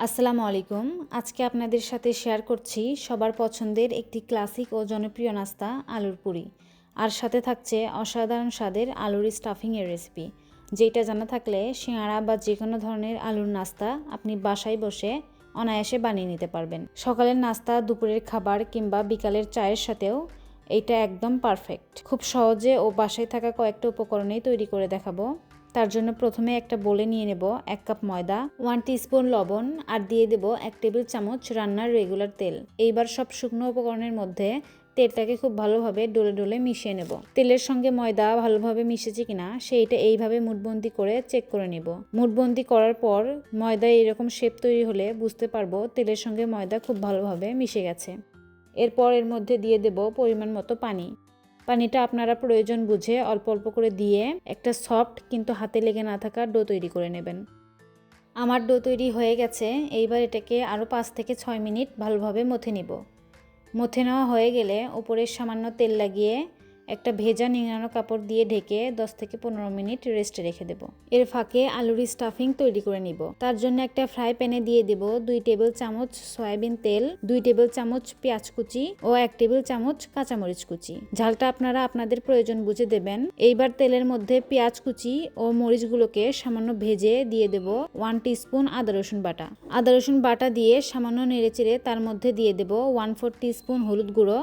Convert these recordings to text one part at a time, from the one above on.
আসসালামু আলাইকুম। আজকে আপনাদের সাথে শেয়ার করছি সবার পছন্দের একটি ক্লাসিক ও জনপ্রিয় নাস্তা আলুর পুরি। আর সাথে থাকছে অসাধারণ স্বাদের আলুর স্টাফিংয়ের রেসিপি, যেটা জানা থাকলে সিঙাড়া বা যে কোনো ধরনের আলুর নাস্তা আপনি বাসায় বসে অনায়াসে বানিয়ে নিতে পারবেন। সকালের নাস্তা, দুপুরের খাবার কিংবা বিকালের চায়ের সাথেও এইটা একদম পারফেক্ট। খুব সহজে ও বাসায় থাকা কয়েকটা উপকরণেই তৈরি করে দেখাবো। তার জন্য প্রথমে একটা বোলে নিয়ে নেব 1 কাপ ময়দা, 1 টিস্পুন লবণ আর দিয়ে দেব 1 টেবিল চামচ রান্নার রেগুলার তেল। এইবার সব শুকনো উপকরণের মধ্যে তেলটাকে খুব ভালোভাবে ডলে ডলে মিশিয়ে নেব। তেলের সঙ্গে ময়দা ভালোভাবে মিশেছে কিনা সেইটা এইভাবে মুঠবন্দি করে চেক করে নেব। মুঠবন্দি করার পর ময়দা এরকম শেপ তৈরি হলে বুঝতে পারবো তেলের সঙ্গে ময়দা খুব ভালোভাবে মিশে গেছে। এরপর এর মধ্যে দিয়ে দেব পরিমাণ মতো পানি। পানিটা আপনারা প্রয়োজন বুঝে অল্প অল্প করে দিয়ে একটা সফট কিন্তু হাতে লেগে না থাকা ডো তৈরি করে নেবেন। আমার ডো তৈরি হয়ে গেছে। এইবার এটাকে আরও 5 থেকে 6 মিনিট ভালোভাবে মথে নিব। মথে নেওয়া হয়ে গেলে উপরে সামান্য তেল লাগিয়ে একটা ভেজা নিংড়ানো কাপড় দিয়ে ঢেকে 10 থেকে 15 মিনিট রেস্টে রেখে দেব। এর ফাঁকে আলুর স্টাফিং তৈরি করে নিব। তার জন্য একটা ফ্রাই প্যানে দিয়ে দেব 2 টেবিল চামচ সয়াবিন তেল, 2 টেবিল চামচ পেঁয়াজ কুচি ও 1 টেবিল চামচ কাঁচামরিচ কুচি। ঝালটা আপনারা আপনাদের প্রয়োজন বুঝে দেবেন। এইবার তেলের মধ্যে পেঁয়াজ কুচি ও মরিচগুলোকে সামান্য ভেজে দিয়ে দেব 1 টিস্পুন আদা রসুন বাটা। আদা রসুন বাটা দিয়ে সামান্য নেড়েচেড়ে তার মধ্যে দিয়ে দেব 1/4 টিস্পুন হলুদ গুঁড়ো,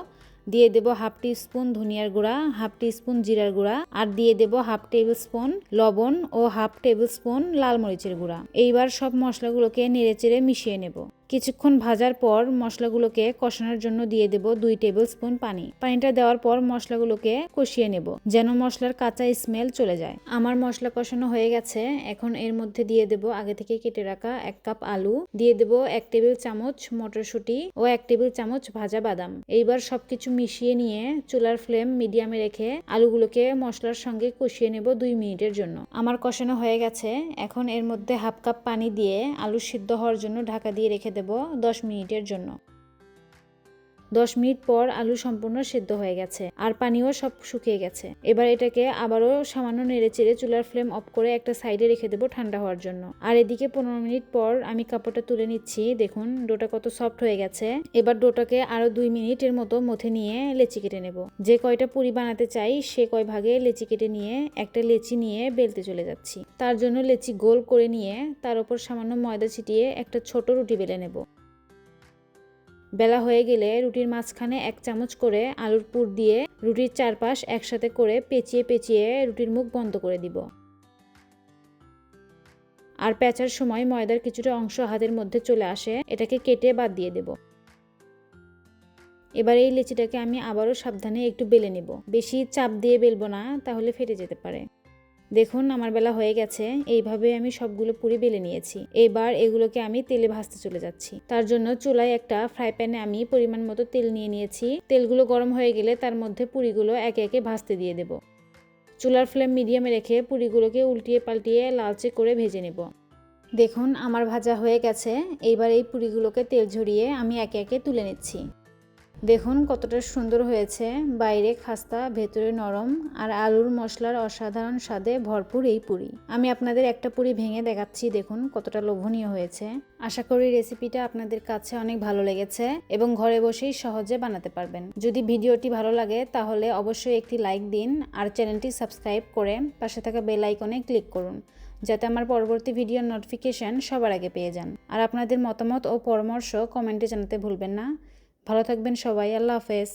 দিয়ে দেব 1/2 টিস্পুন ধনিয়ার গুঁড়া, 1/2 টিস্পুন জিরার গুঁড়া আর দিয়ে দেব 1/2 টেবিল স্পুন লবণ ও 1/2 টেবিল স্পুন লাল মরিচের গুঁড়া। এইবার সব মশলাগুলোকে নেড়েচেড়ে মিশিয়ে নেব। কিছুক্ষণ ভাজার পর মশলাগুলোকে কষানোর জন্য দিয়ে দেব 2 টেবিল স্পুন পানি। পানিটা দেওয়ার পর মশলাগুলোকে কষিয়ে নেব যেন মশলার কাঁচা স্মেল চলে যায়। আমার মশলা কষানো হয়ে গেছে। এখন এর মধ্যে দিয়ে দেব আগে থেকে কেটে রাখা 1 কাপ আলু, দিয়ে দেব 1 টেবিল চামচ মটরশুঁটি ও 1 টেবিল চামচ ভাজা বাদাম। এইবার সবকিছু মিশিয়ে নিয়ে চুলার ফ্লেম মিডিয়ামে রেখে আলুগুলোকে মশলার সঙ্গে কষিয়ে নেব 2 মিনিটের জন্য। আমার কষানো হয়ে গেছে। এখন এর মধ্যে 1/2 কাপ পানি দিয়ে আলু সিদ্ধ হওয়ার জন্য ঢাকা দিয়ে রেখে দেব 10 মিনিটের জন্য। 10 মিনিট পর আলু সম্পূর্ণ সিদ্ধ হয়ে গেছে আর পানিও সব শুকিয়ে গেছে। এবার এটাকে আবারও সামান্য নেড়েচেড়ে চুলার ফ্লেম অফ করে একটা সাইডে রেখে দেবো ঠান্ডা হওয়ার জন্য। আর এদিকে 15 মিনিট পর আমি কাপড়টা তুলে নিচ্ছি। দেখুন ডোটা কত সফট হয়ে গেছে। এবার ডোটাকে আরো 2 মিনিটের মতো মথে নিয়ে লেচি কেটে নেব। যে কয়টা পুরি বানাতে চাই সে কয় ভাগে লেচি কেটে নিয়ে একটা লেচি নিয়ে বেলতে চলে যাচ্ছি। তার জন্য লেচি গোল করে নিয়ে তার উপর সামান্য ময়দা ছিটিয়ে একটা ছোট রুটি বেলে নেব। বেলা হয়ে গেলে রুটির মাঝখানে 1 চামচ করে আলুর পুর দিয়ে রুটির চারপাশ একসাথে করে পেঁচিয়ে পেঁচিয়ে রুটির মুখ বন্ধ করে দিব। আর পেঁচার সময় ময়দার কিছুটা অংশ হাতের মধ্যে চলে আসে, এটাকে কেটে বাদ দিয়ে দেব। এবার এই লেচিটাকে আমি আবারও সাবধানে একটু বেলে নেব। বেশি চাপ দিয়ে বেলবো না, তাহলে ফেটে যেতে পারে। দেখুন আমার বেলা হয়ে গেছে। এইভাবে আমি সবগুলো পুরি বেলে নিয়েছি। এবার এগুলোকে আমি তেলে ভাজতে চলে যাচ্ছি। তার জন্য চুলায় একটা ফ্রাই প্যানে আমি পরিমাণ মতো তেল নিয়ে নিয়েছি। তেলগুলো গরম হয়ে গেলে তার মধ্যে পুরিগুলো একে একে ভাজতে দিয়ে দেব। চুলার ফ্লেম মিডিয়ামে রেখে পুরিগুলোকে উল্টিয়ে পাল্টিয়ে লালচে করে ভেজে নেব। দেখুন আমার ভাজা হয়ে গেছে। এইবার এই পুরিগুলোকে তেল ঝরিয়ে আমি একে একে তুলে নিচ্ছি। দেখুন কতটা সুন্দর হয়েছে। বাইরে খাস্তা, ভেতরে নরম আর আলুর মশলার অসাধারণ স্বাদে ভরপুর এই পুরি। আমি আপনাদের একটা পুরি ভেঙে দেখাচ্ছি। দেখুন কতটা লোভনীয় হয়েছে। আশা করি রেসিপিটা আপনাদের কাছে অনেক ভালো লেগেছে এবং ঘরে বসেই সহজে বানাতে পারবেন। যদি ভিডিওটি ভালো লাগে তাহলে অবশ্যই একটি লাইক দিন আর চ্যানেলটি সাবস্ক্রাইব করে পাশে থাকা বেল আইকনে ক্লিক করুন, যাতে আমার পরবর্তী ভিডিওর নোটিফিকেশন সবার আগে পেয়ে যান। আর আপনাদের মতামত ও পরামর্শ কমেন্টে জানাতে ভুলবেন না। ভালো থাকবেন সবাই। আল্লাহ হাফেজ।